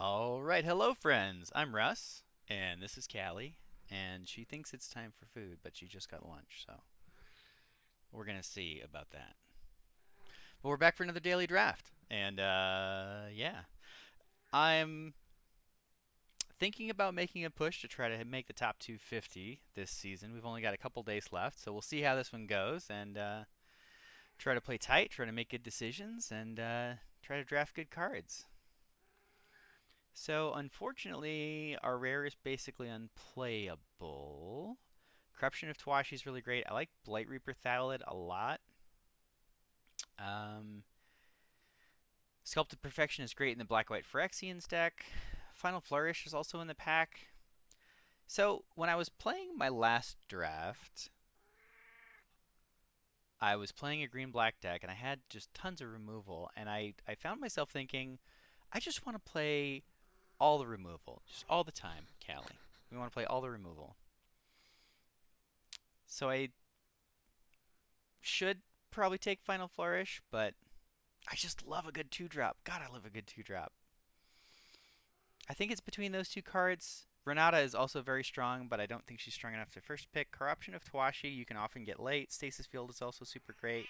All right, hello friends. I'm Russ, and this is Callie, and she thinks it's time for food, but she just got lunch, so we're gonna see about that. But we're back for another daily draft, and yeah, I'm thinking about making a push to try to make the top 250 this season. We've only got a couple days left, so we'll see how this one goes, and try to play tight, try to make good decisions, and try to draft good cards. So unfortunately, our rare is basically unplayable. Corruption of Tawashi is really great. I like Blight Reaper Thallid a lot. Um, Sculpted Perfection is great in the Black-White Phyrexians deck. Final Flourish is also in the pack. So when I was playing my last draft, I was playing a green-black deck, and I had just tons of removal, and I found myself thinking, I just want to play all the removal, just all the time, Callie. We want to play all the removal. So I should probably take Final Flourish, but I just love a good 2-drop. God, I love a good 2-drop. I think it's between those two cards. Renata is also very strong, but I don't think she's strong enough to first pick. Corruption of Tawashi, you can often get late. Stasis Field is also super great.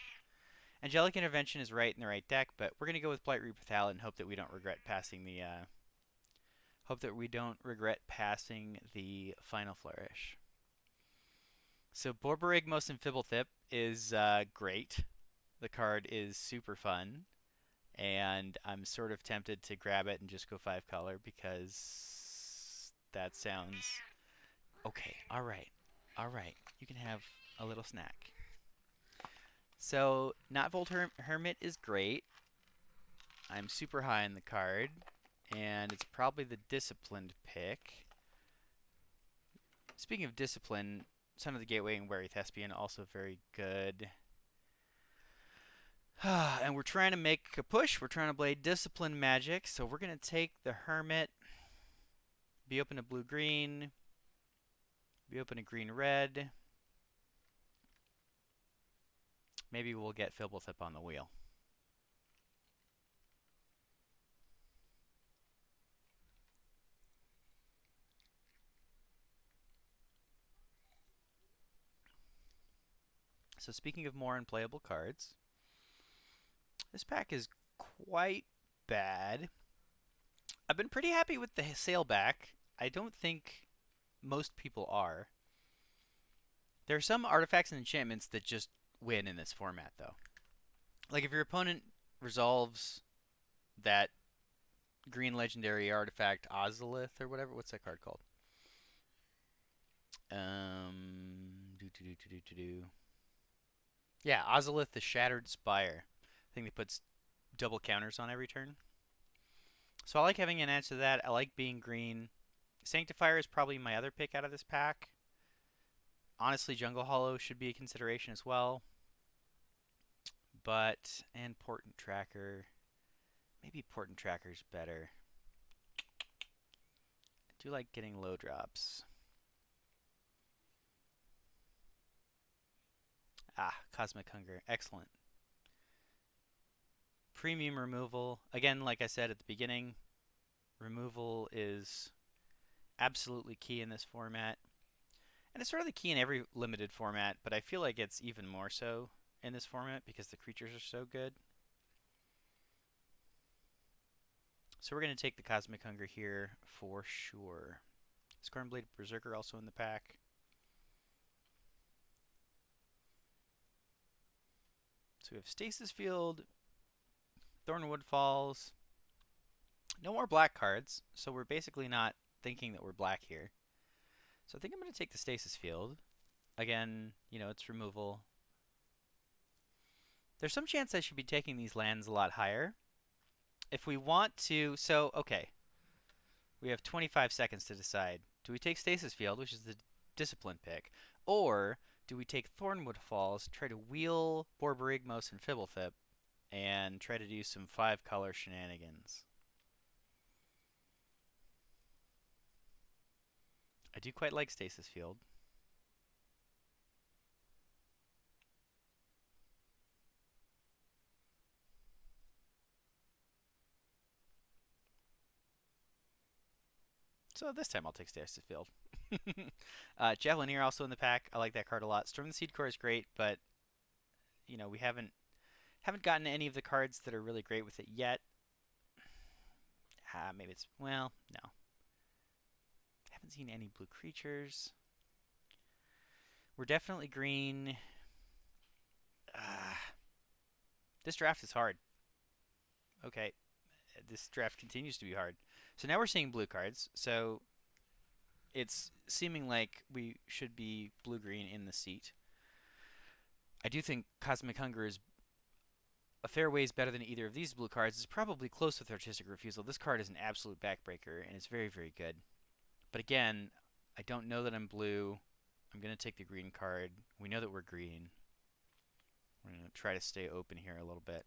Angelic Intervention is right in the right deck, but we're gonna go with Blight Reaper Thallid and hope that we don't regret passing the Final Flourish. So Borborygmos and Fibblethip is great. The card is super fun, and I'm sort of tempted to grab it and just go 5-color because that sounds okay. All right, all right. You can have a little snack. So Not Volt Hermit is great. I'm super high on the card, and it's probably the disciplined pick. Speaking of discipline, Son of the Gateway and Wary Thespian also very good. And we're trying to make a push. We're trying to play discipline magic. So we're going to take the Hermit, be open to blue-green, be open to green-red. Maybe we'll get Fibblethip on the wheel. So speaking of more unplayable cards, this pack is quite bad. I've been pretty happy with the sailback. I don't think most people are. There are some artifacts and enchantments that just win in this format, though. Like if your opponent resolves that green legendary artifact Ozolith or whatever, what's that card called? Do. Yeah, Ozolith the Shattered Spire. I think that puts double counters on every turn. So I like having an answer to that. I like being green. Sanctifier is probably my other pick out of this pack. Honestly, Jungle Hollow should be a consideration as well. And Portent Tracker. Maybe Portent Tracker's better. I do like getting low drops. Cosmic Hunger. Excellent. Premium removal. Again, like I said at the beginning, removal is absolutely key in this format. And it's sort of the key in every limited format, but I feel like it's even more so in this format because the creatures are so good. So we're going to take the Cosmic Hunger here for sure. Scornblade Berserker also in the pack. So we have Stasis Field, Thornwood Falls. No more black cards, so we're basically not thinking that we're black here. So I think I'm going to take the Stasis Field. Again, it's removal. There's some chance I should be taking these lands a lot higher. If we want to, okay. We have 25 seconds to decide. Do we take Stasis Field, which is the discipline pick, or do we take Thornwood Falls, try to wheel Borborygmos and Fibblethip, and try to do some 5-color shenanigans? I do quite like Stasis Field. So this time I'll take Stasis Field. Javelineer also in the pack. I like that card a lot. Storm the Seed Core is great, but we haven't gotten any of the cards that are really great with it yet. Maybe it's no. Haven't seen any blue creatures. We're definitely green. This draft is hard. Okay, this draft continues to be hard. So now we're seeing blue cards. So it's seeming like we should be blue-green in the seat. I do think Cosmic Hunger is a fair ways better than either of these blue cards. It's probably close with Artistic Refusal. This card is an absolute backbreaker, and it's very, very good. But again, I don't know that I'm blue. I'm going to take the green card. We know that we're green. We're going to try to stay open here a little bit.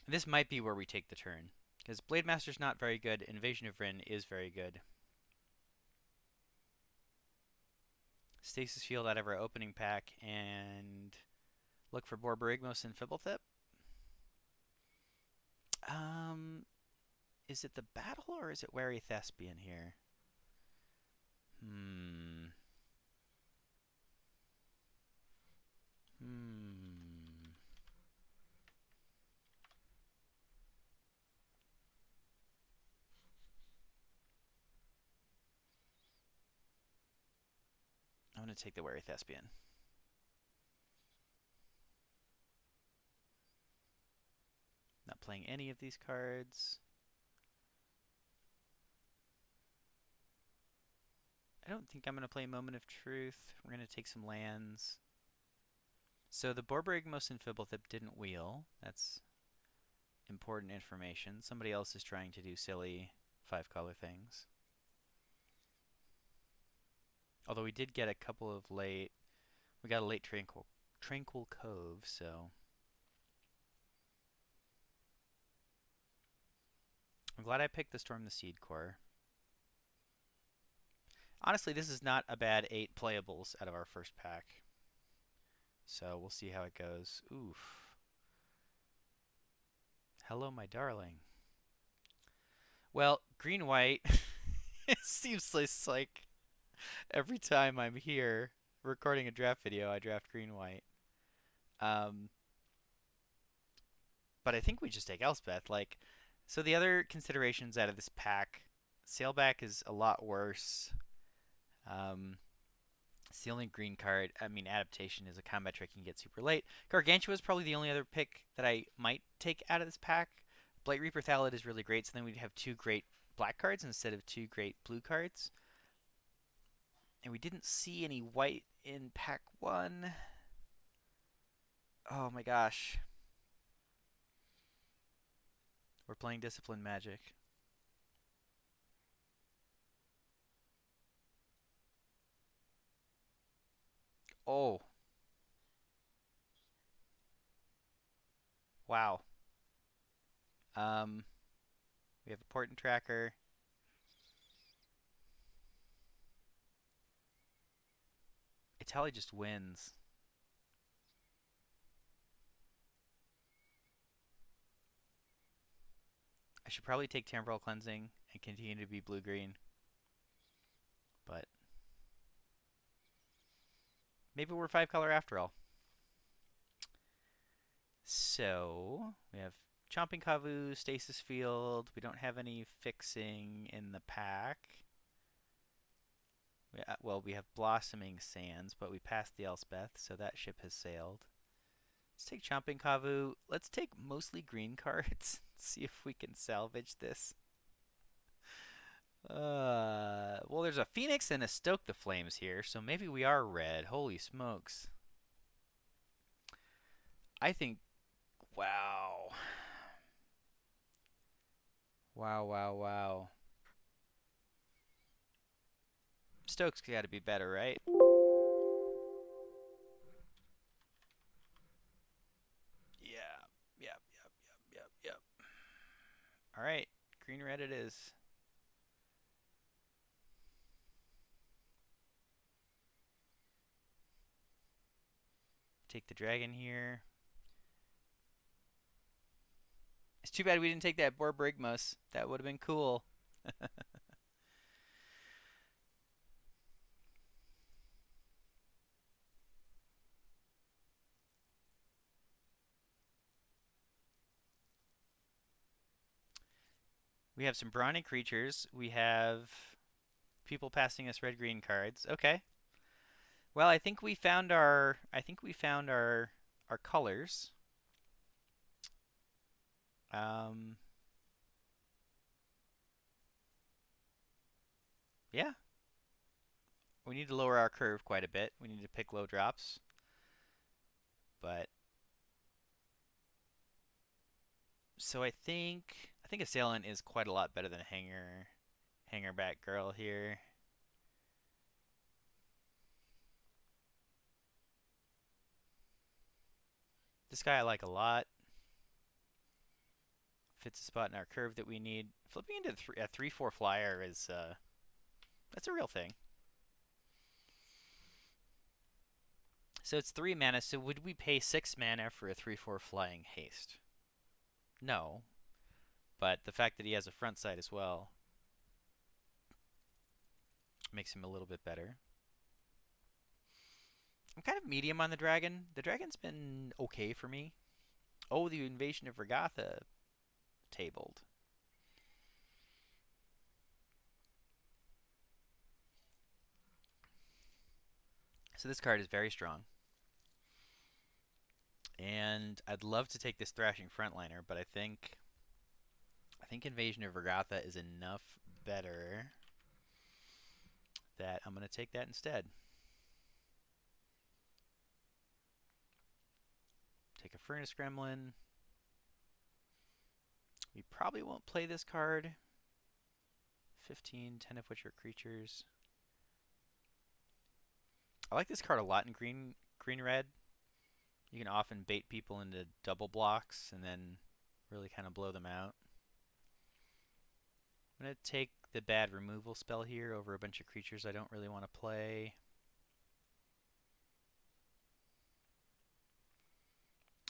This might be where we take the turn, because Blade Master's not very good. Invasion of Rin is very good. Stasis Field out of our opening pack, and look for Borborygmos and Fibblethip. Is it the battle or is it Wary Thespian here? I'm going to take the Wary Thespian. Not playing any of these cards. I don't think I'm going to play Moment of Truth. We're going to take some lands. So the Borborygmos and Fibblethip didn't wheel. That's important information. Somebody else is trying to do silly 5-color things. Although we did get a couple of late... We got a late Tranquil Cove, so... I'm glad I picked the Storm the Seed Core. Honestly, this is not a bad 8 playables out of our first pack. So we'll see how it goes. Oof. Hello, my darling. Well, green-white. It seems like every time I'm here recording a draft video, I draft green-white. But I think we just take Elspeth. So the other considerations out of this pack, Sailback is a lot worse. It's the only green card. I mean, Adaptation is a combat trick you can get super late. Gargantua is probably the only other pick that I might take out of this pack. Blight Reaper Thallid is really great, so then we'd have 2 great black cards instead of 2 great blue cards. And we didn't see any white in pack 1. Oh my gosh. We're playing Discipline Magic. Oh. Wow. We have a Portent Tracker. Etali just wins. I should probably take Temporal Cleansing and continue to be blue-green. But maybe we're 5-color after all. So we have Chomping Kavu, Stasis Field. We don't have any fixing in the pack. Well, we have Blossoming Sands, but we passed the Elspeth, so that ship has sailed. Let's take Chomping Kavu. Let's take mostly green cards. See if we can salvage this. Well, there's a Phoenix and a Stoke the Flames here, so maybe we are red. Holy smokes. I think... Wow. Wow. Stoke's got to be better, right? Yep. Alright, green-red it is. Take the dragon here. It's too bad we didn't take that Borborygmos. That would have been cool. We have some brawny creatures. We have people passing us red-green cards. Okay. Well, I think we found our colors. Um, yeah, we need to lower our curve quite a bit. We need to pick low drops, but so I think Assailant is quite a lot better than Hanger Back Girl here. This guy I like a lot. Fits a spot in our curve that we need. Flipping into a 3/4 flyer is that's a real thing. So it's 3 mana. So would we pay 6 mana for a 3/4 flying haste? No, but the fact that he has a front side as well makes him a little bit better. I'm kind of medium on the dragon. The dragon's been okay for me. Oh, the Invasion of Regatha tabled. So this card is very strong. And I'd love to take this Thrashing Frontliner, but I think Invasion of Regatha is enough better that I'm going to take that instead. Take a Furnace Gremlin. We probably won't play this card. 15, 10 of which are creatures. I like this card a lot in green red. You can often bait people into double blocks and then really kind of blow them out. I'm going to take the bad removal spell here over a bunch of creatures I don't really want to play.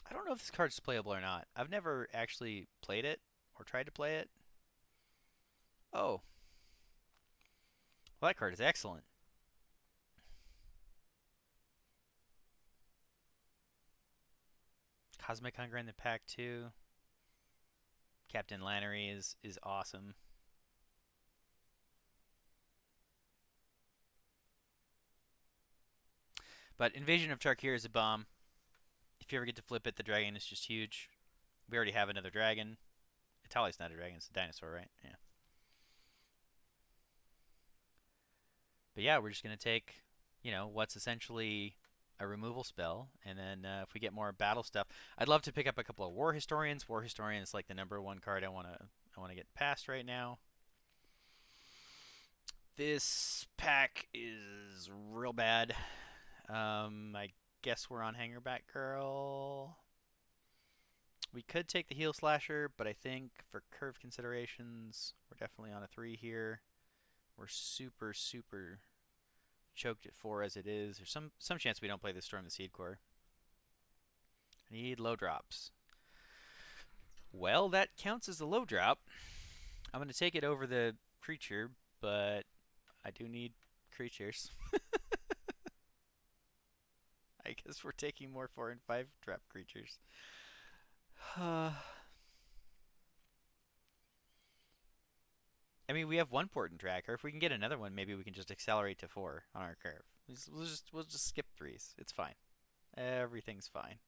I don't know if this card's playable or not. I've never actually played it or tried to play it. Oh, well, that card is excellent. Cosmic Hunger in the pack too. Captain Lannery is awesome. But Invasion of Tarkir is a bomb. If you ever get to flip it, the dragon is just huge. We already have another dragon. Etali's not a dragon, it's a dinosaur, right? Yeah. But yeah, we're just going to take, what's essentially a removal spell, and then if we get more battle stuff, I'd love to pick up a couple of War Historians. War Historian is like the #1 card I want to get past right now. This pack is real bad. I guess we're on Hangerback Girl. We could take the Heel Slasher, but I think for curve considerations, we're definitely on a 3 here. We're super, super choked at 4 as it is. There's some chance we don't play the Storm the Seed Core. I need low drops. Well, that counts as a low drop. I'm going to take it over the creature, but I do need creatures. I guess we're taking more 4 and 5 drop creatures. I mean, we have one port and tracker. If we can get another one, maybe we can just accelerate to 4 on our curve. We'll just skip 3s. It's fine. Everything's fine.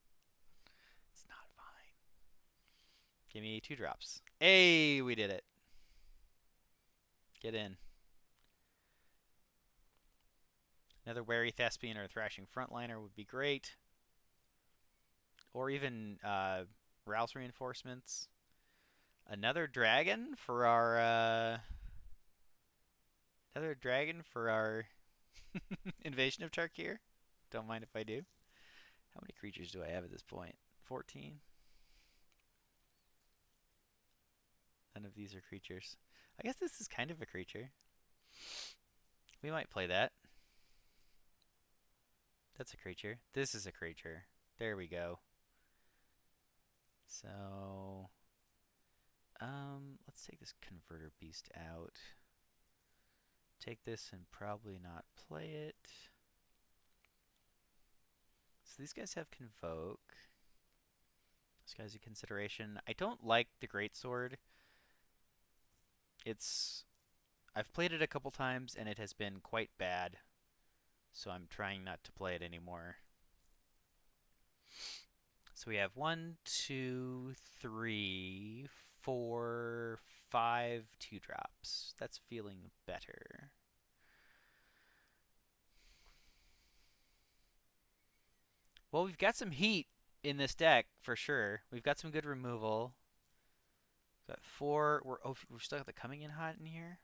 It's not fine. Give me 2 drops. Hey, we did it. Get in. Another Wary Thespian or Thrashing Frontliner would be great. Or even Rouse Reinforcements. Another dragon for our Invasion of Tarkir. Don't mind if I do. How many creatures do I have at this point? 14? None of these are creatures. I guess this is kind of a creature. We might play that. That's a creature. This is a creature. There we go. So, let's Let's take this converter beast out. Take this and probably not play it. So these guys have Convoke. This guy's a consideration. I don't like the Greatsword. I've played it a couple times and it has been quite bad. So I'm trying not to play it anymore. So we have 1, 2, 3, 4, 5 2-drops. That's feeling better. Well, we've got some heat in this deck for sure. We've got some good removal. We've got 4. We're still got the coming in hot in here.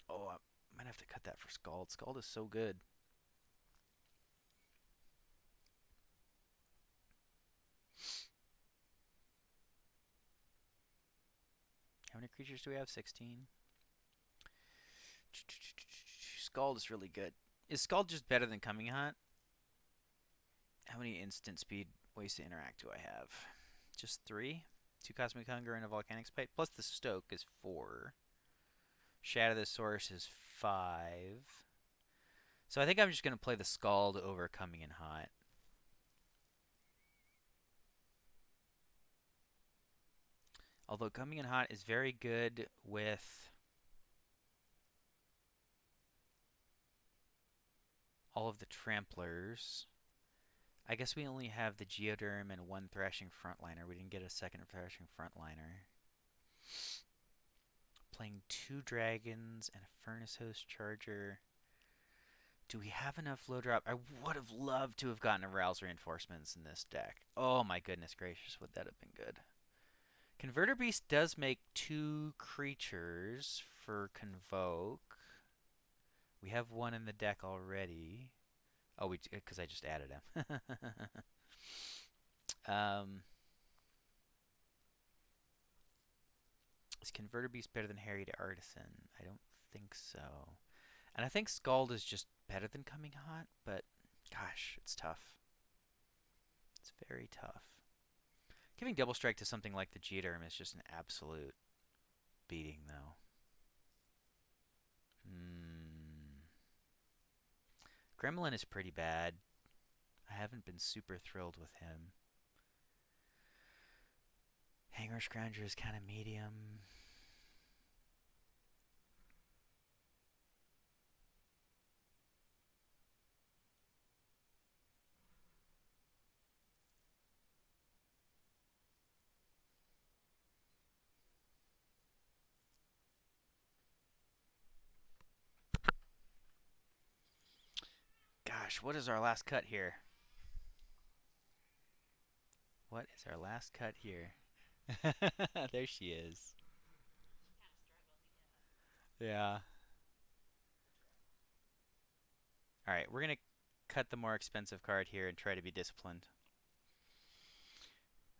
Oh, I might have to cut that for Scald. Scald is so good. How many creatures do we have? 16. Scald is really good. Is Scald just better than Coming Hot? How many instant speed ways to interact do I have? Just 3? 2 Cosmic Hunger and a Volcanic Spite. Plus the Stoke is 4. Shatter the Source is 5. So I think I'm just going to play the Scald over Coming in Hot. Although Coming in Hot is very good with all of the Tramplers. I guess we only have the Geoderm and 1 Thrashing Frontliner. We didn't get a second Thrashing Frontliner. Playing 2 Dragons and a Furnace Host Charger. Do we have enough low drop? I would have loved to have gotten a Rouse Reinforcements in this deck. Oh my goodness gracious, would that have been good. Converter Beast does make 2 creatures for Convoke. We have 1 in the deck already. Oh, because I just added him. Is Converter Beast better than Harried Artisan? I don't think so. And I think Scald is just better than Coming Hot, but gosh, it's tough. It's very tough. Giving Double Strike to something like the Geoderm is just an absolute beating, though. Gremlin is pretty bad. I haven't been super thrilled with him. Hanger Scrounger is kind of medium. Gosh, what is our last cut here? What is our last cut here? There she is. Yeah. Alright, we're going to cut the more expensive card here and try to be disciplined.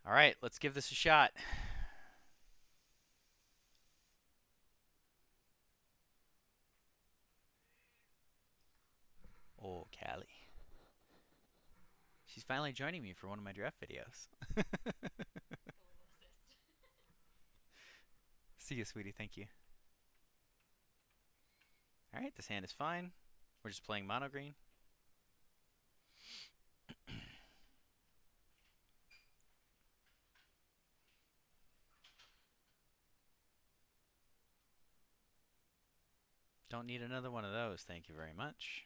Alright, let's give this a shot. Oh, Cali. She's finally joining me for one of my draft videos. See you, sweetie. Thank you. Alright, this hand is fine. We're just playing mono green. Don't need another one of those. Thank you very much.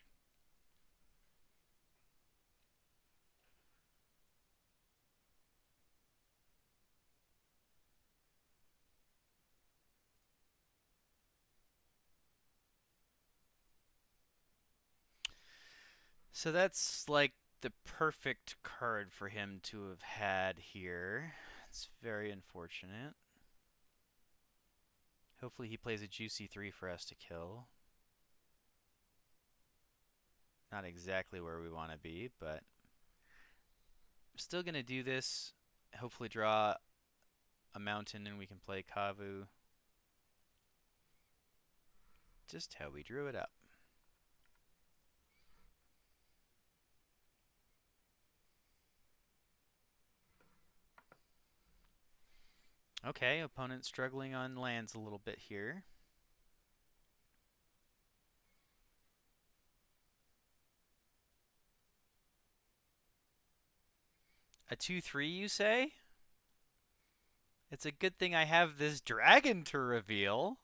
So that's like the perfect card for him to have had here. It's very unfortunate. Hopefully he plays a juicy 3 for us to kill. Not exactly where we want to be, but I'm still going to do this. Hopefully draw a mountain and we can play Kavu. Just how we drew it up. Okay, opponent struggling on lands a little bit here. A 2/3, you say? It's a good thing I have this dragon to reveal.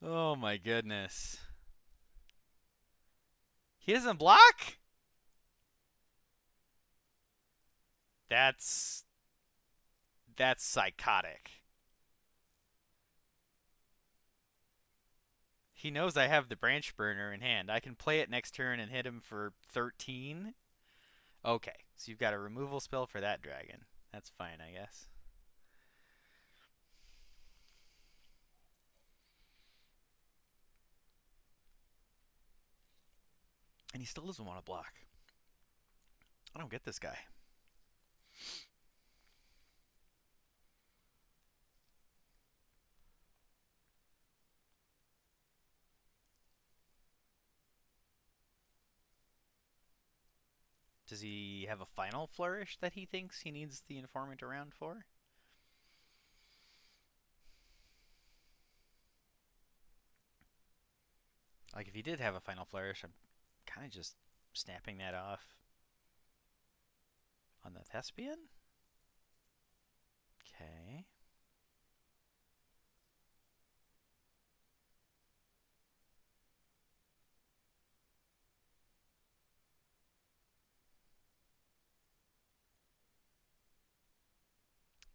Oh my goodness. He doesn't block? That's that's psychotic. He knows I have the branch burner in hand. I can play it next turn and hit him for 13. Okay, so you've got a removal spell for that dragon. That's fine, I guess. And he still doesn't want to block. I don't get this guy. Does he have a final flourish that he thinks he needs the informant around for? Like, if he did have a final flourish, I'm kind of just snapping that off on the Thespian. Okay.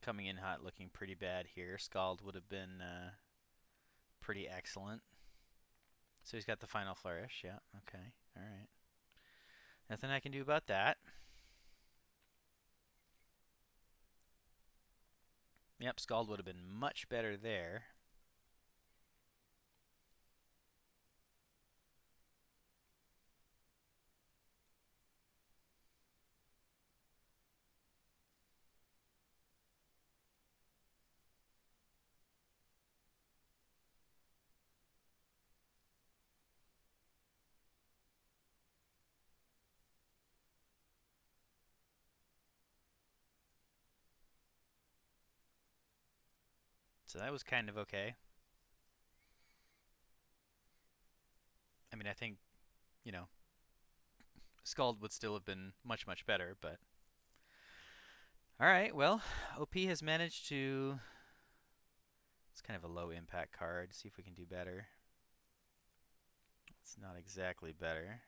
Coming in hot, looking pretty bad here. Scald would have been pretty excellent. So he's got the final flourish. Yeah, okay. All right. Nothing I can do about that. Yep, Scald would have been much better there. So that was kind of okay. I mean, I think, you know, Scald would still have been much, much better, but. Alright, well, OP has managed to. It's kind of a low impact card. See if we can do better. It's not exactly better.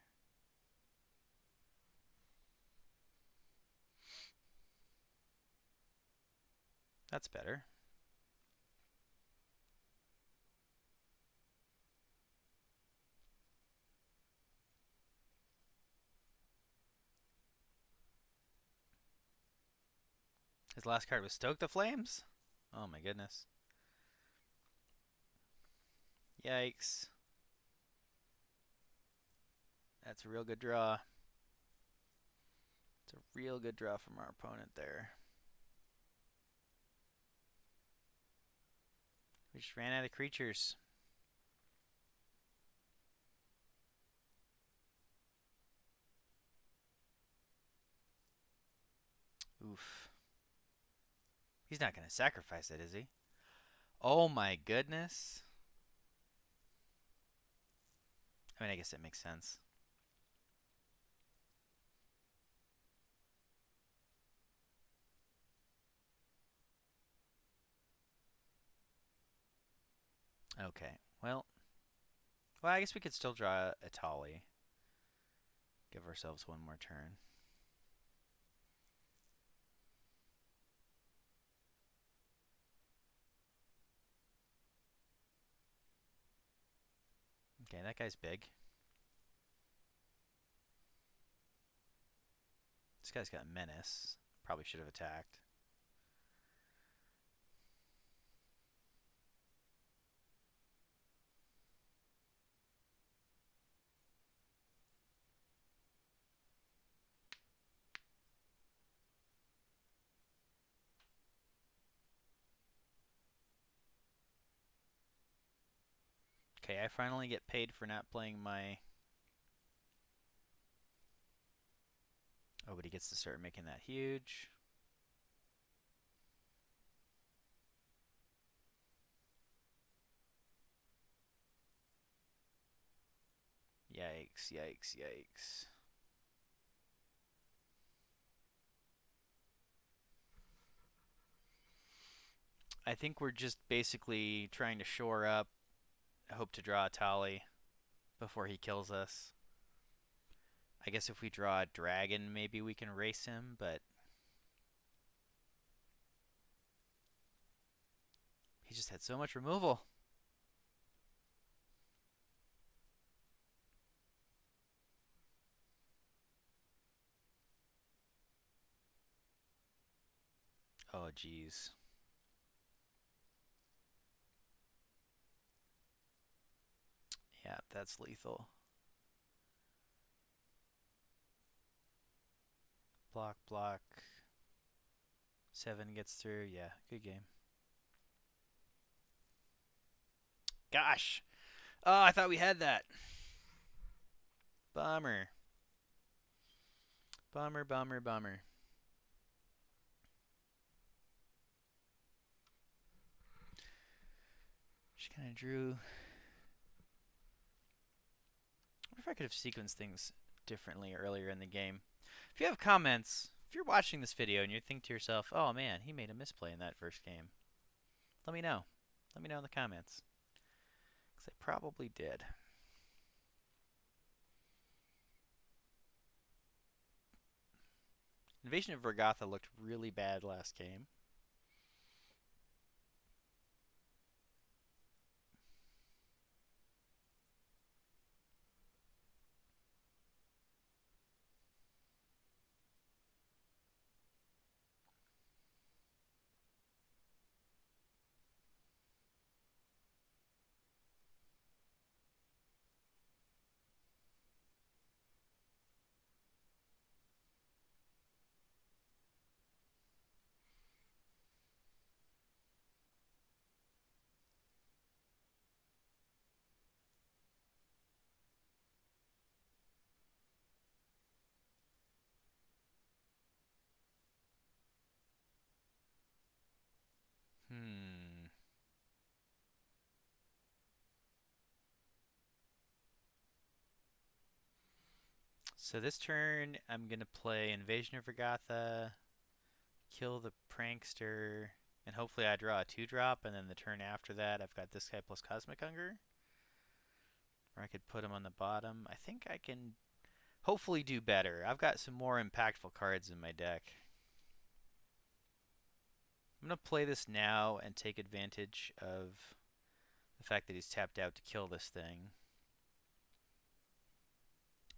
That's better. His last card was Stoke the Flames? Oh my goodness. Yikes. That's a real good draw. It's a real good draw from our opponent there. We just ran out of creatures. Oof. He's not going to sacrifice it, is he? Oh my goodness. I mean, I guess it makes sense. Okay. Well, I guess we could still draw Etali. Give ourselves one more turn. Okay, that guy's big. This guy's got Menace. Probably should have attacked. Okay, I finally get paid for not playing my... Oh, but he gets to start making that huge. Yikes, yikes, yikes. I think we're just basically trying to shore up, hope to draw Etali before he kills us. I guess if we draw a dragon, maybe we can race him, but he just had so much removal. Oh, jeez. Yeah, that's lethal. Block, block. 7 gets through. Yeah, good game. Gosh. Oh, I thought we had that. Bummer. Bummer, bummer, bummer. Just kind of drew. I wonder if I could have sequenced things differently earlier in the game. If you have comments, if you're watching this video and you think to yourself, oh man, he made a misplay in that first game, let me know. Let me know in the comments. Because I probably did. Invasion of Vergotha looked really bad last game. Hmm. So this turn, I'm going to play Invasion of Vergotha, kill the Prankster, and hopefully I draw a 2-drop, and then the turn after that, I've got this guy plus Cosmic Hunger. Or I could put him on the bottom. I think I can hopefully do better. I've got some more impactful cards in my deck. I'm going to play this now and take advantage of the fact that he's tapped out to kill this thing.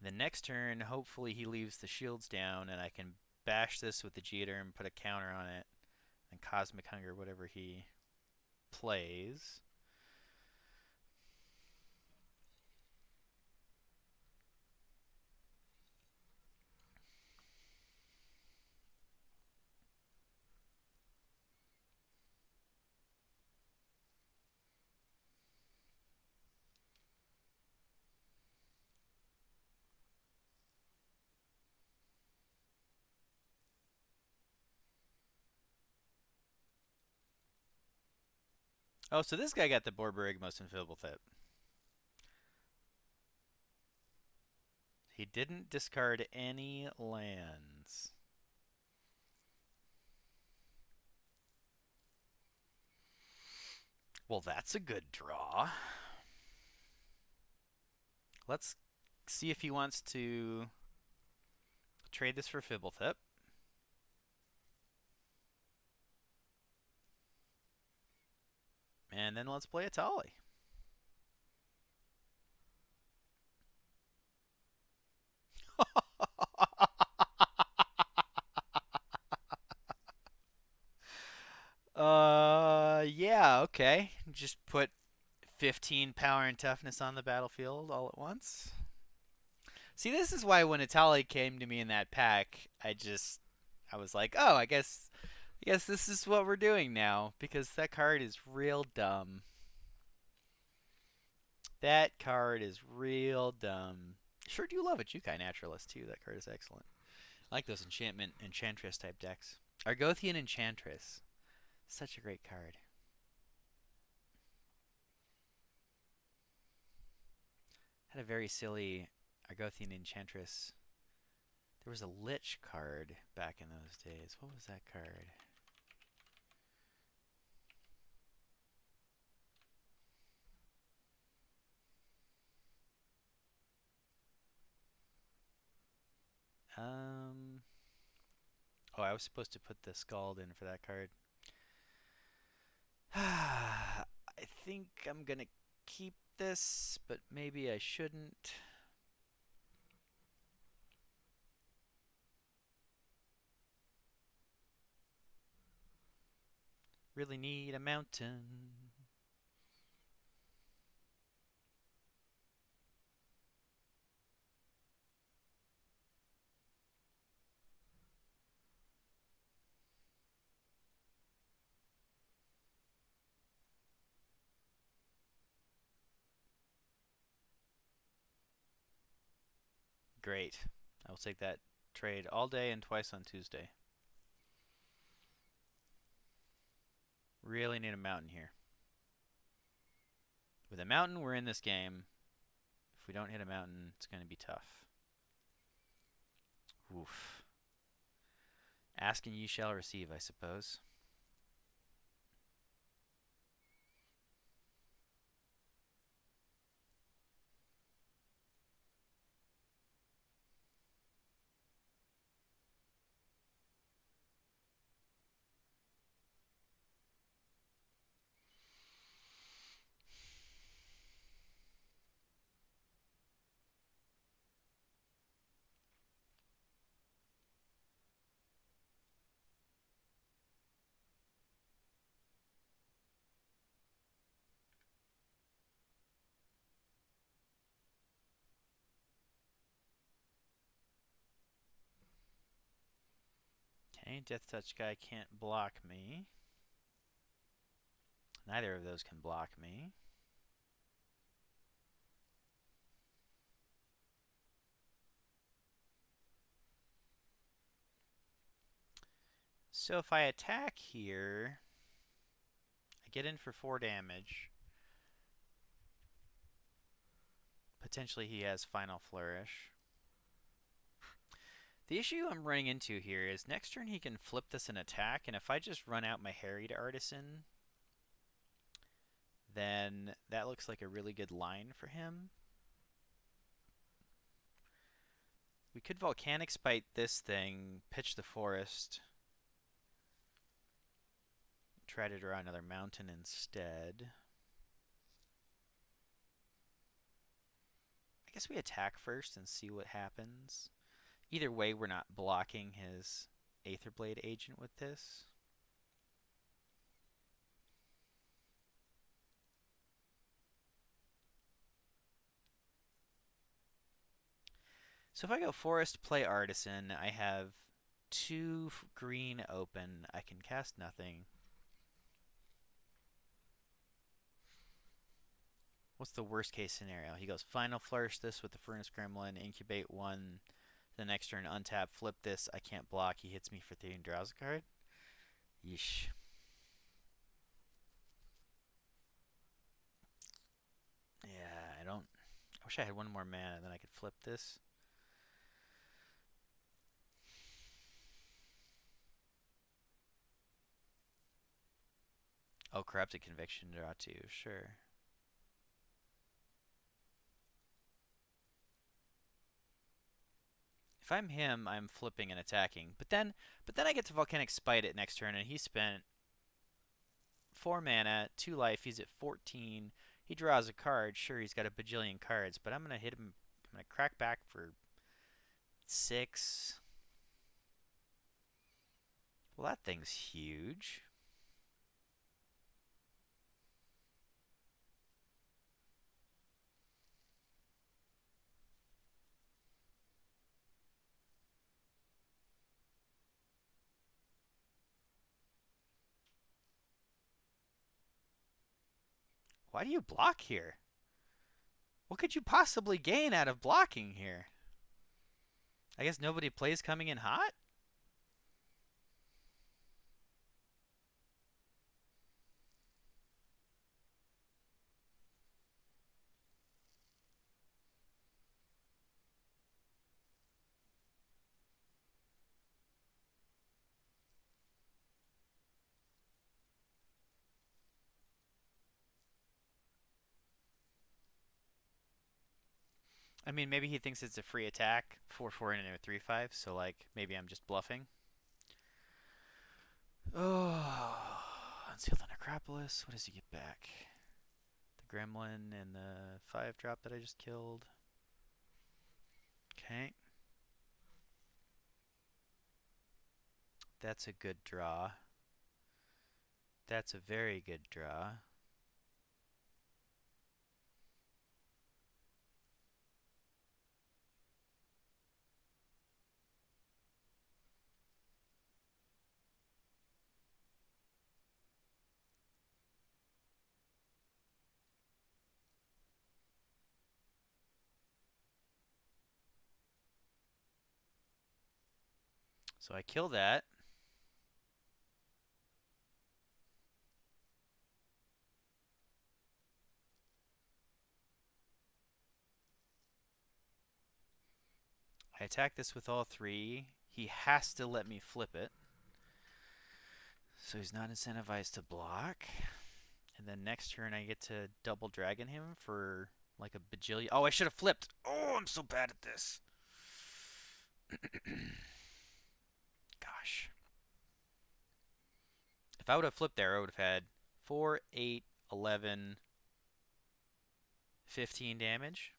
The next turn, hopefully he leaves the shields down and I can bash this with the Jeter and put a counter on it. And Cosmic Hunger, whatever he plays. Oh, so this guy got the Borborygmos and Fibblethip. He didn't discard any lands. Well, that's a good draw. Let's see if he wants to trade this for Fibblethip. And then let's play Etali. Yeah, okay. Just put 15 power and toughness on the battlefield all at once. See, this is why when Etali came to me in that pack, I was like, oh, I guess this is what we're doing now because that card is real dumb. That card is real dumb. Sure do love a Jukai Naturalist too. That card is excellent. I like those enchantment enchantress type decks. Argothian Enchantress. Such a great card. Had a very silly Argothian Enchantress. There was a Lich card back in those days. What was that card? Um. Oh, I was supposed to put the Scald in for that card. I think I'm gonna keep this, but maybe I shouldn't. Really need a mountain. Great. I will take that trade all day and twice on Tuesday. Really need a mountain here. With a mountain, we're in this game. If we don't hit a mountain, it's going to be tough. Oof. Ask and ye shall receive, I suppose. Okay, Death Touch guy can't block me. Neither of those can block me. So if I attack here, I get in for 4 damage. Potentially he has Final Flourish. The issue I'm running into here is next turn he can flip this and attack, and if I just run out my Harried Artisan, then that looks like a really good line for him. We could Volcanic Spite this thing, pitch the forest, try to draw another mountain instead. I guess we attack first and see what happens. Either way, we're not blocking his Aetherblade agent with this. So if I go Forest, play Artisan, I have 2 green open. I can cast nothing. What's the worst case scenario? He goes Final Flourish this with the Furnace Gremlin, Incubate 1, the next turn untap, flip this, I can't block, he hits me for 3 and draws a card? Yeesh. Yeah, I wish I had 1 more mana, then I could flip this. Oh, Corrupted Conviction, draw 2, sure. If I'm him, I'm flipping and attacking. But then I get to Volcanic Spite it next turn, and he spent 4 mana, 2 life. He's at 14. He draws a card. Sure, he's got a bajillion cards, but I'm gonna hit him. I'm gonna crack back for 6. Well, that thing's huge. Why do you block here? What could you possibly gain out of blocking here? I guess nobody plays coming in hot? I mean, maybe he thinks it's a free attack, 4/4 and a 3/5. So like, maybe I'm just bluffing. Oh, unseal the necropolis. What does he get back? The gremlin and the 5-drop that I just killed. Okay, that's a good draw. That's a very good draw. So I kill that. I attack this with all 3. He has to let me flip it. So he's not incentivized to block. And then next turn I get to double dragon him for like a bajillion. Oh, I should have flipped. Oh, I'm so bad at this. Gosh. If I would have flipped there, I would have had 4, 8, 11, 15 damage.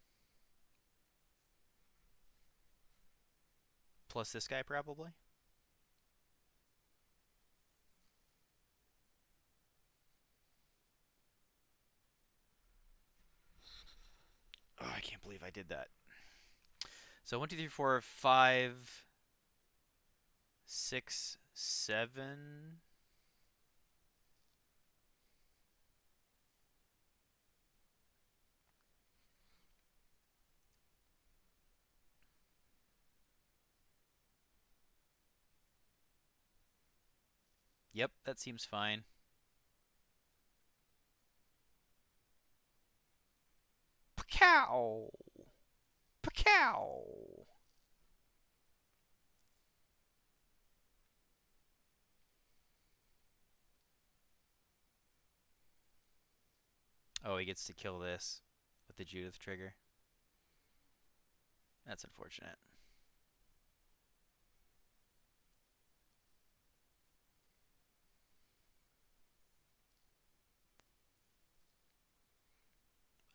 Plus this guy probably. Oh, I can't believe I did that. So 1, 2, 3, 4, 5, 6, 7. Yep, that seems fine. Pacow! Pacow! Oh, he gets to kill this with the Judith trigger. That's unfortunate.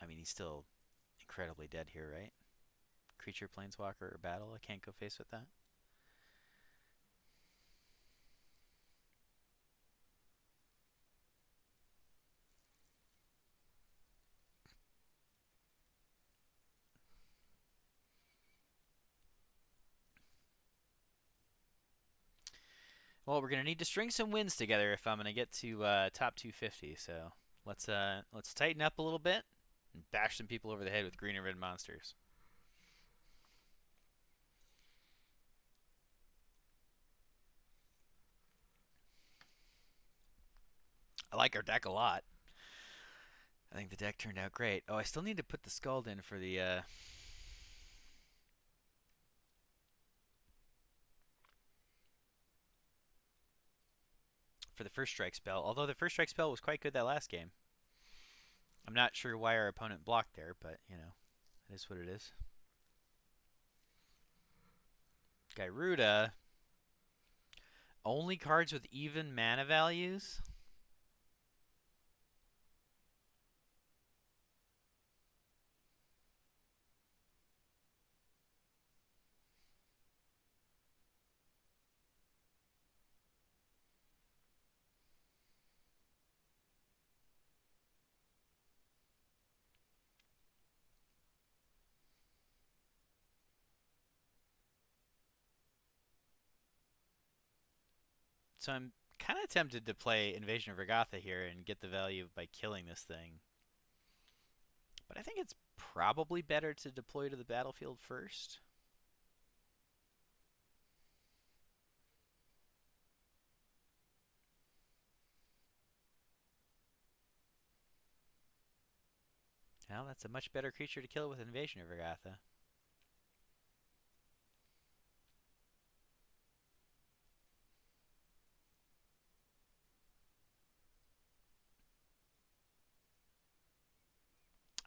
I mean, he's still incredibly dead here, right? Creature, planeswalker, or battle. I can't go face with that. Well, we're gonna need to string some wins together if I'm gonna get to top 250. So let's tighten up a little bit and bash some people over the head with green and red monsters. I like our deck a lot. I think the deck turned out great. Oh, I still need to put the Scald in for the first strike spell. Although the first strike spell was quite good that last game. I'm not sure why our opponent blocked there, but you know, it is what it is. Gyruda. Only cards with even mana values? So I'm kind of tempted to play Invasion of Regatha here and get the value by killing this thing. But I think it's probably better to deploy to the battlefield first. Well, that's a much better creature to kill with Invasion of Regatha.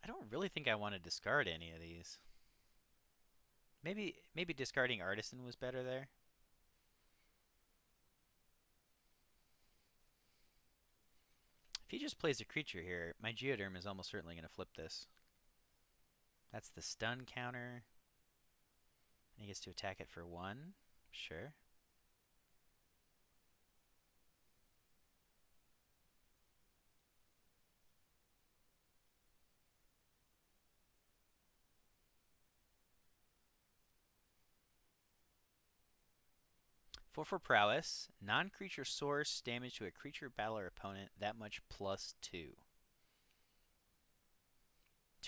I don't really think I want to discard any of these. Maybe discarding Artisan was better there. If he just plays a creature here, my Geoderm is almost certainly going to flip this. That's the stun counter. And he gets to attack it for 1. Sure. For prowess, non-creature source damage to a creature, battle, or opponent, that much +2. Too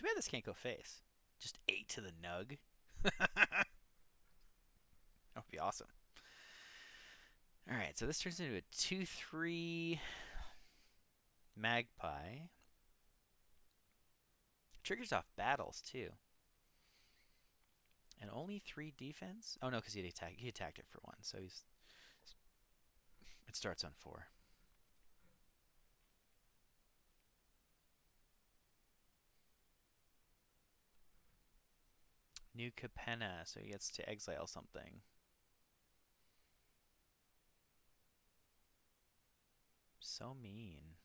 bad this can't go face. Just 8 to the nug. That would be awesome. Alright, so this turns into a 2/3 magpie. Triggers off battles, too. And only 3 defense? Oh no, because he attacked it for 1, so it starts on 4. New Capenna, so he gets to exile something. So mean.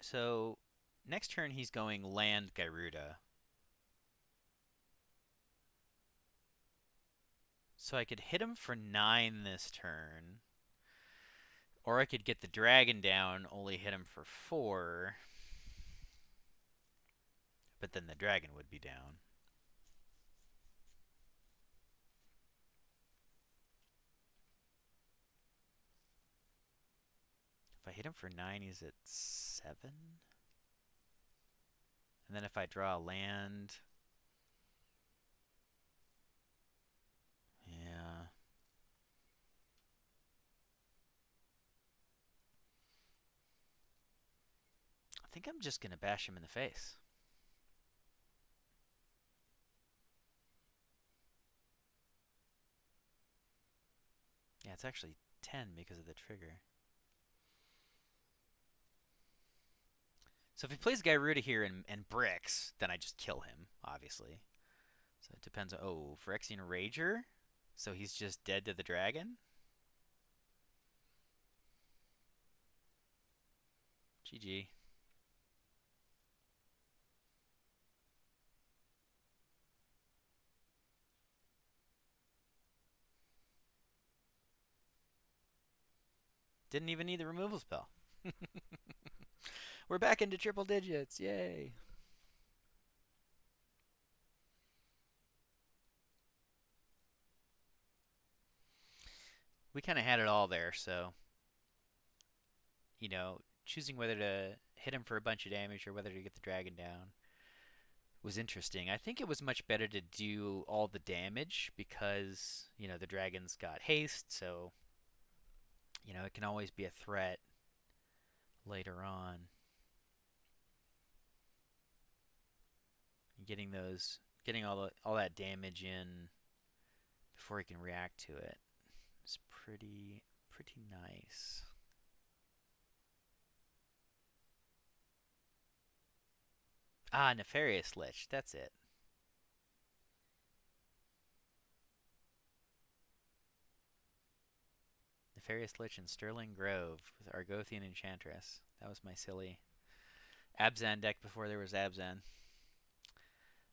So next turn he's going land Gyruda. So I could hit him for 9 this turn. Or I could get the dragon down, only hit him for 4. But then the dragon would be down. If I hit him for 9, he's at 7. And then if I draw a land... Yeah. I think I'm just going to bash him in the face. Yeah, it's actually 10 because of the trigger. So if he plays Gyruda here and bricks, then I just kill him, obviously. So it depends on... Oh, Phyrexian Rager? So he's just dead to the dragon? GG. Didn't even need the removal spell. We're back into triple digits. Yay. We kind of had it all there, so, choosing whether to hit him for a bunch of damage or whether to get the dragon down was interesting. I think it was much better to do all the damage because, the dragon's got haste, so, it can always be a threat later on. Getting all that damage in before he can react to it is pretty nice. Ah, Nefarious Lich, that's it. Nefarious Lich and Sterling Grove with Argothian Enchantress. That was my silly Abzan deck before there was Abzan.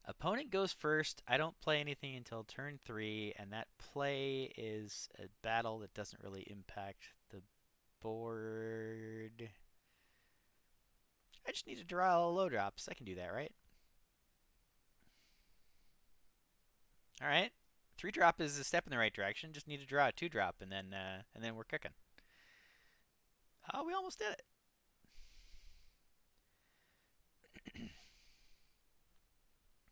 Opponent goes first. I don't play anything until turn 3, and that play is a battle that doesn't really impact the board. I just need to draw low drops. I can do that, right? All right. 3-drop is a step in the right direction. Just need to draw a 2-drop, and then we're cooking. Oh, we almost did it.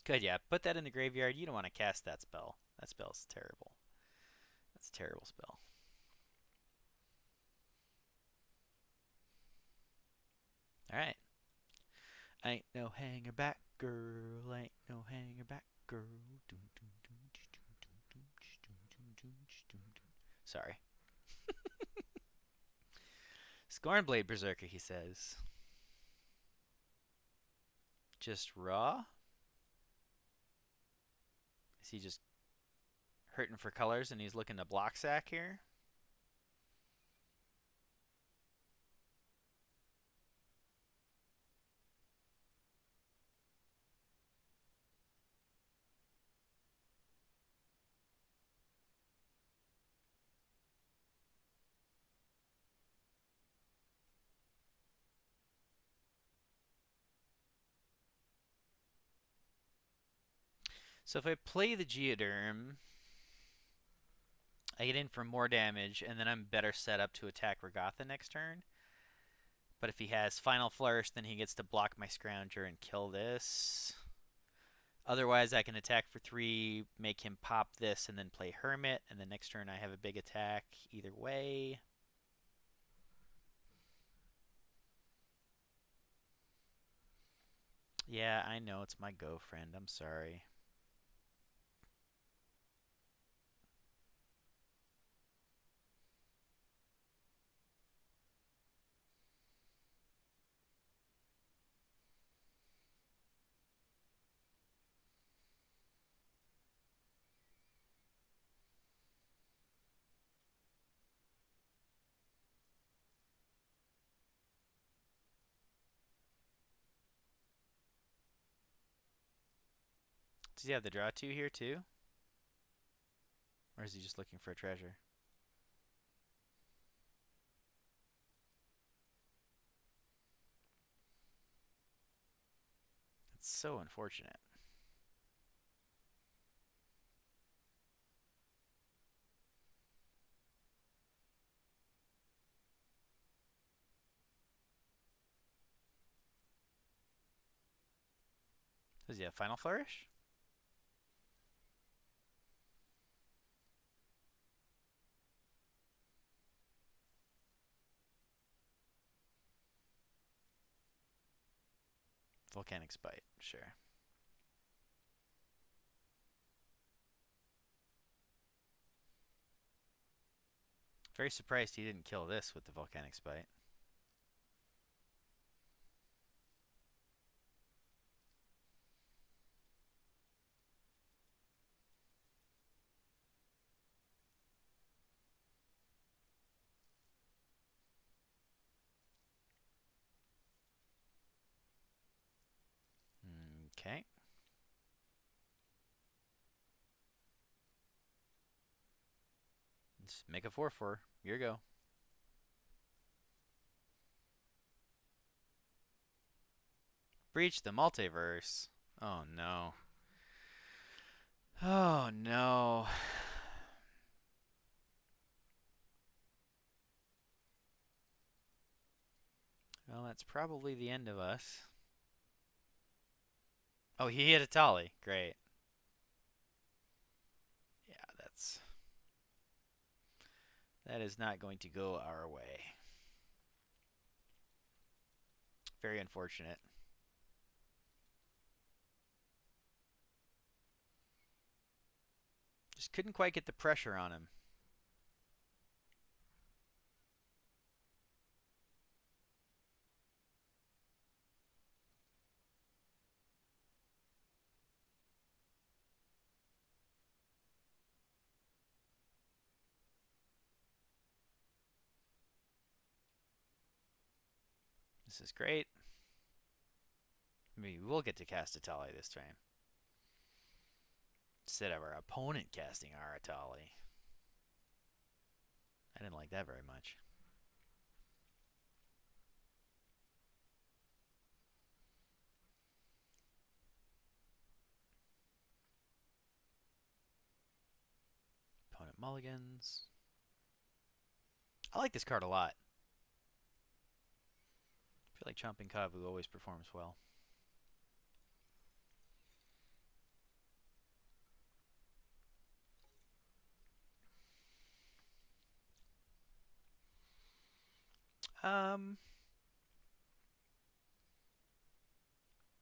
Good, yeah. Put that in the graveyard. You don't want to cast that spell. That spell's terrible. That's a terrible spell. All right. Ain't no hanger back, girl. Ain't no hanger back, girl. Sorry. Scornblade Berserker, he says. Just raw? Is he just hurting for colors and he's looking to block sack here? So if I play the Geoderm, I get in for more damage, and then I'm better set up to attack Regatha next turn. But if he has Final Flourish, then he gets to block my Scrounger and kill this. Otherwise, I can attack for 3, make him pop this, and then play Hermit, and the next turn I have a big attack either way. Yeah, I know, it's my go, friend. I'm sorry. Does he have the draw 2 here, too? Or is he just looking for a treasure? It's so unfortunate. Does he have Final Flourish? Volcanic Spite, sure. Very surprised he didn't kill this with the Volcanic Spite. Okay. Let's make a 4/4. Here you go. Breach the multiverse. Oh no. Oh no. Well, that's probably the end of us. Oh, he hit Etali. Great. Yeah, that is not going to go our way. Very unfortunate. Just couldn't quite get the pressure on him. This is great. Maybe we'll get to cast Etali this time. Instead of our opponent casting our Etali. I didn't like that very much. mulligans. I like this card a lot. I feel like Chomping Kavu always performs well. I'm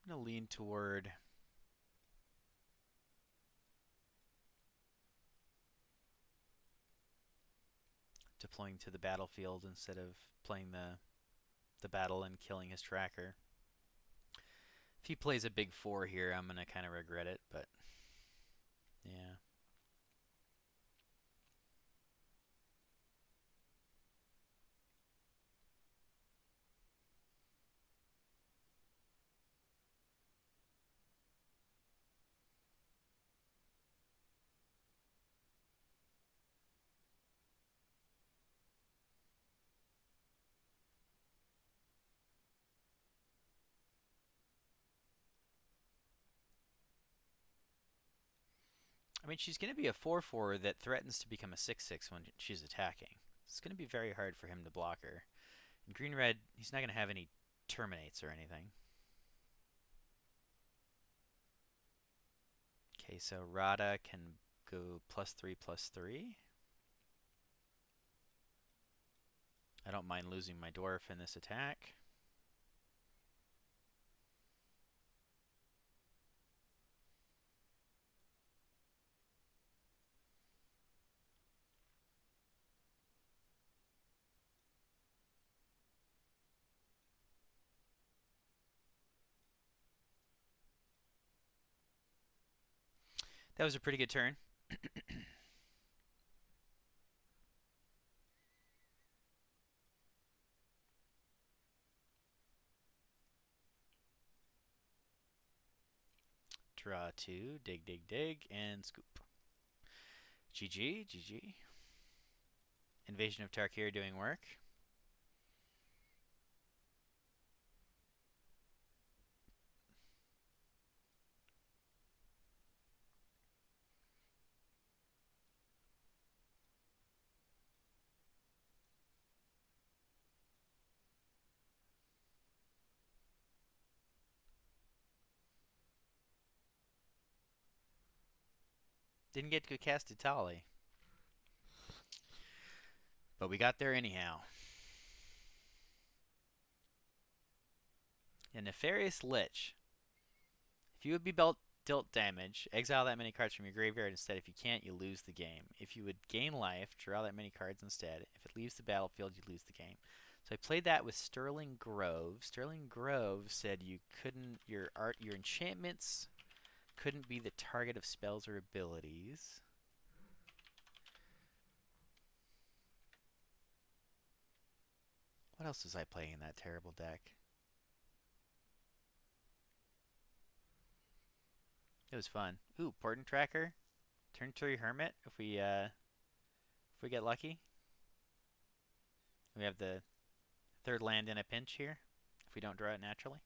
gonna lean toward deploying to the battlefield instead of playing the battle and killing his tracker. If he plays a big 4 here, I'm gonna kind of regret it, but yeah. I mean, she's going to be a 4/4 that threatens to become a 6/6 when she's attacking. It's going to be very hard for him to block her. In green red, he's not going to have any terminates or anything. Okay, so Rada can go +3/+3. I don't mind losing my dwarf in this attack. That was a pretty good turn. Draw 2, dig, dig, dig, and scoop. GG, GG. Invasion of Tarkir doing work. Didn't get to cast Etali, but we got there anyhow. A Nefarious Lich. If you would be dealt damage, exile that many cards from your graveyard instead. If you can't, you lose the game. If you would gain life, draw that many cards instead. If it leaves the battlefield, you lose the game. So I played that with Sterling Grove. Sterling Grove said you couldn't your enchantments couldn't be the target of spells or abilities. What else was I playing in that terrible deck? It was fun. Ooh, Portent Tracker. Turn 3 Hermit if we get lucky. We have the third land in a pinch here if we don't draw it naturally.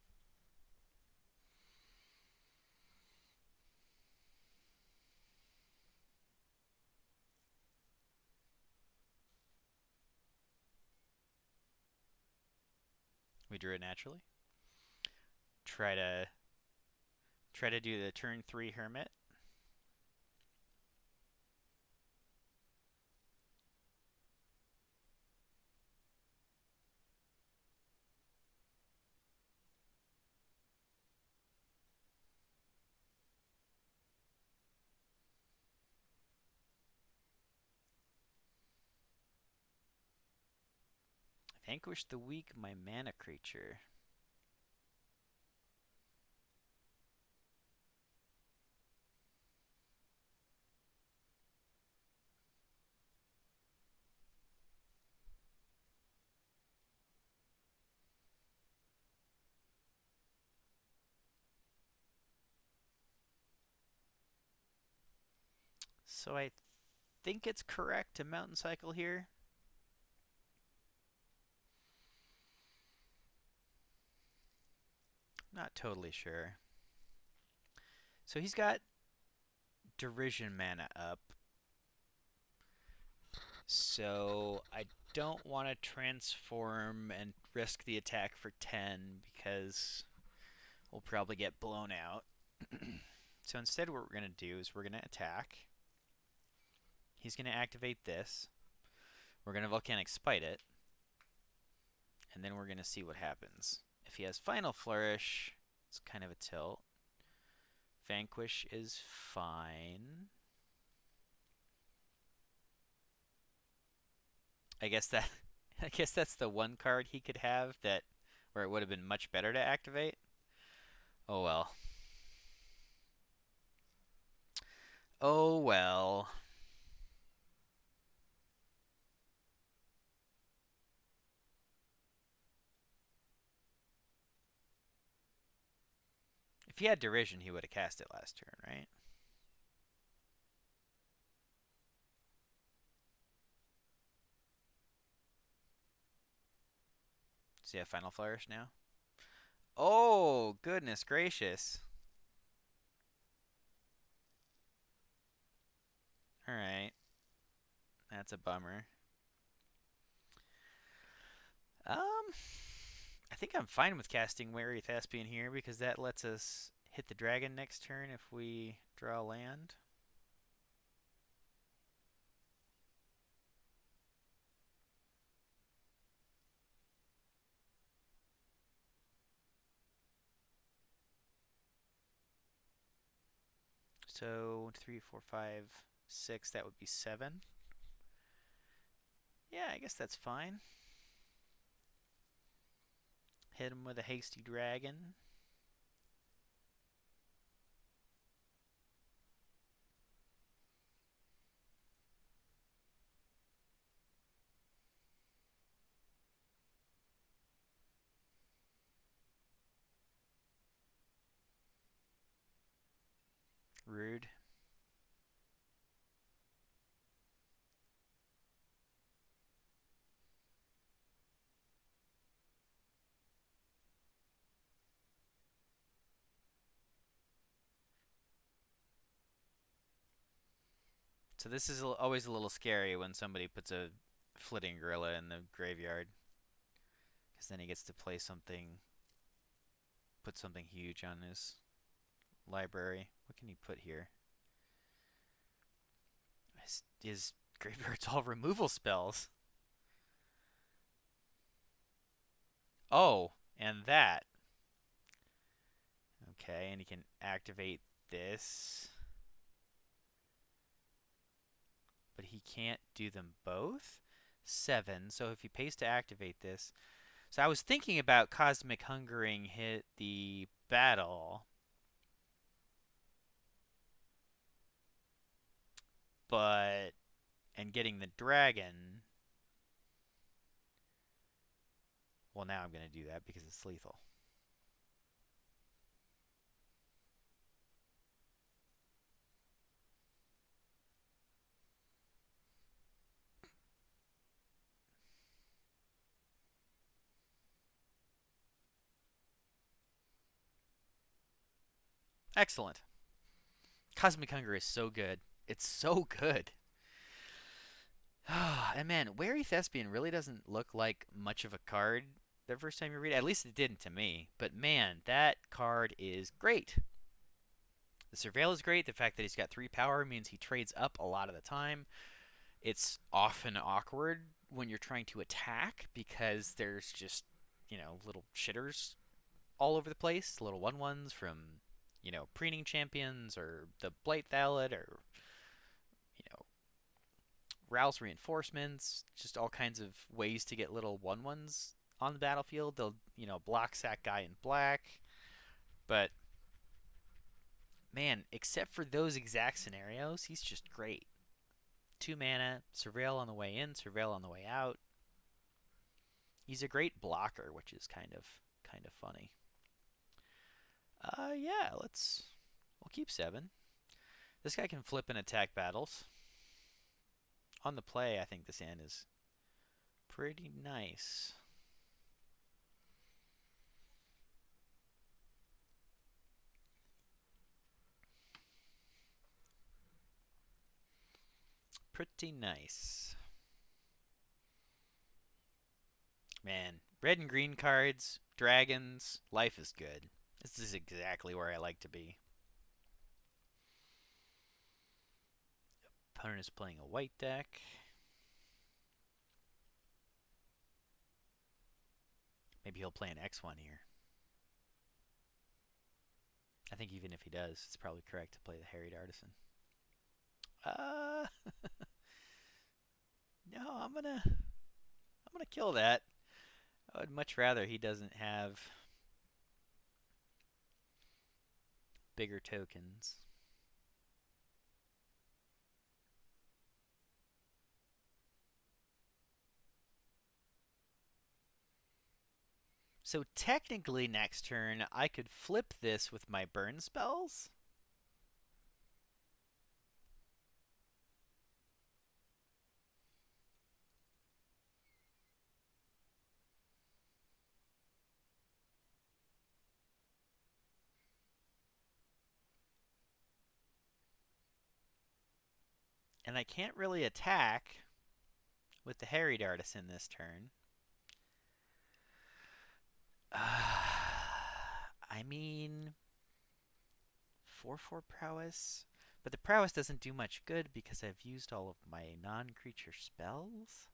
We drew it naturally. Try to do the turn 3 Hermit. Vanquish the weak, my mana creature. So I think it's correct to Mountain Cycle here. Not totally sure. So he's got Derision mana up. So I don't want to transform and risk the attack for 10 because we'll probably get blown out. So instead what we're going to do is we're going to attack. He's going to activate this. We're going to Volcanic Spite it. And then we're going to see what happens. If he has Final Flourish, it's kind of a tilt. Vanquish is fine. I guess that's the one card he could have that where it would have been much better to activate. Oh well. Oh well. If he had Derision, he would have cast it last turn, right? Does he have Final Flourish now? Oh, goodness gracious. Alright. That's a bummer. Um, I think I'm fine with casting Wary Thespian here because that lets us hit the dragon next turn if we draw land. So 3, 4, 5, 6. That would be 7. Yeah, I guess that's fine. Hit him with a hasty dragon. Rude. So this is always a little scary when somebody puts a flitting gorilla in the graveyard, because then he gets to play something, put something huge on his library. What can he put here? His graveyard's all removal spells. Oh, and that. Okay, and he can activate this. But he can't do them both? 7. So if he pays to activate this. So I was thinking about Cosmic Hungering hit the battle. But. And getting the dragon. Well, now I'm going to do that because it's lethal. Excellent. Cosmic Hunger is so good. It's so good. And man, Wary Thespian really doesn't look like much of a card the first time you read it. At least it didn't to me. But man, that card is great. The Surveil is great. The fact that he's got 3 power means he trades up a lot of the time. It's often awkward when you're trying to attack because there's just, little shitters all over the place. Little 1/1s from, preening champions or the Blight Valet or, you know, Rouse reinforcements. Just all kinds of ways to get little 1/1s on the battlefield. They'll, block sack guy in black. But man, except for those exact scenarios, he's just great. 2 mana, Surveil on the way in, Surveil on the way out. He's a great blocker, which is kind of funny. Yeah, we'll keep 7. This guy can flip and attack battles. On the play, I think this hand is pretty nice. Pretty nice. Man, red and green cards, dragons, life is good. This is exactly where I like to be. Opponent is playing a white deck. Maybe he'll play an X1 here. I think even if he does, it's probably correct to play the Harried Artisan. Uh, no, I'm gonna kill that. I would much rather he doesn't have bigger tokens. So technically next turn I could flip this with my burn spells. And I can't really attack with the Harried Artisan this turn. I mean, 4/4 prowess. But the prowess doesn't do much good because I've used all of my non-creature spells.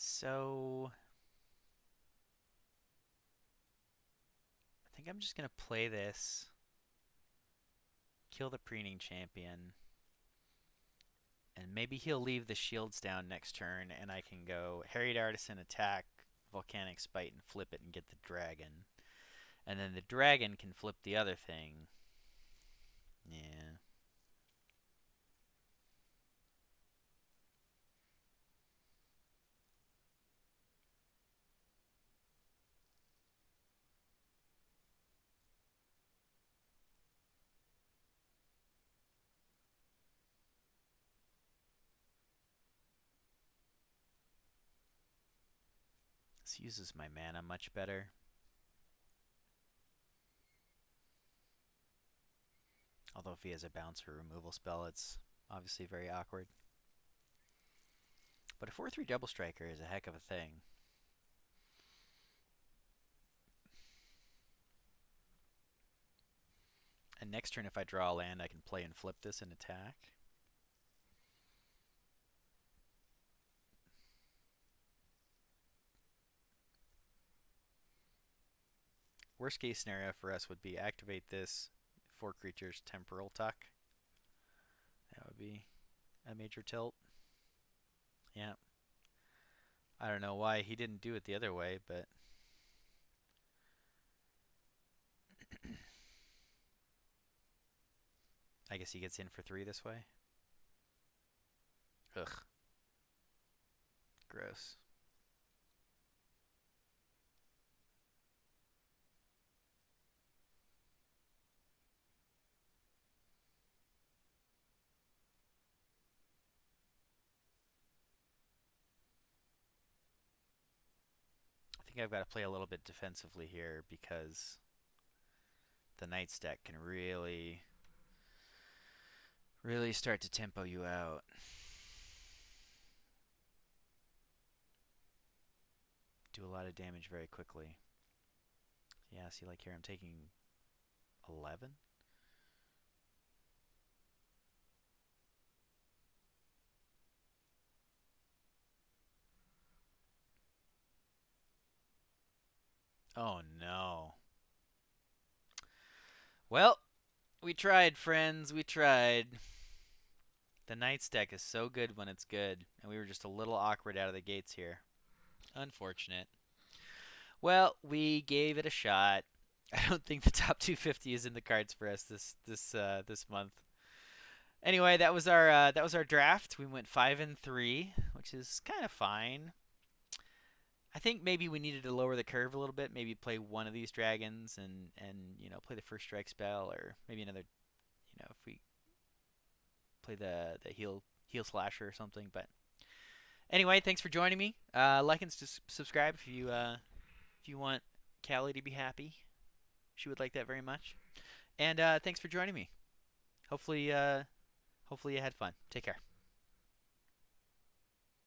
So I think I'm just going to play this, kill the Preening Champion, and maybe he'll leave the shields down next turn, and I can go Harried Artisan, attack, Volcanic Spite, and flip it and get the dragon. And then the dragon can flip the other thing. Yeah. This uses my mana much better. Although if he has a bounce or removal spell, it's obviously very awkward. But a 4/3 double striker is a heck of a thing. And next turn, if I draw a land, I can play and flip this and attack. Worst case scenario for us would be activate this 4 creatures temporal tuck. That would be a major tilt. Yeah. I don't know why he didn't do it the other way, but I guess he gets in for 3 this way. Ugh. Gross. I think I've got to play a little bit defensively here because the Knight's deck can really start to tempo you out. Do a lot of damage very quickly. Yeah, see, like here I'm taking 11. Oh no. Well, we tried, friends. We tried. The Knight's deck is so good when it's good, and we were just a little awkward out of the gates here. Unfortunate. Well, we gave it a shot. I don't think the top 250 is in the cards for us this month. Anyway, that was our draft. We went 5-3, which is kind of fine. I think maybe we needed to lower the curve a little bit. Maybe play one of these dragons and play the first strike spell, or maybe another. If we play the heal slasher or something. But Anyway, thanks for joining me. Like and subscribe if you want Callie to be happy. She would like that very much. And thanks for joining me. Hopefully, hopefully you had fun. Take care.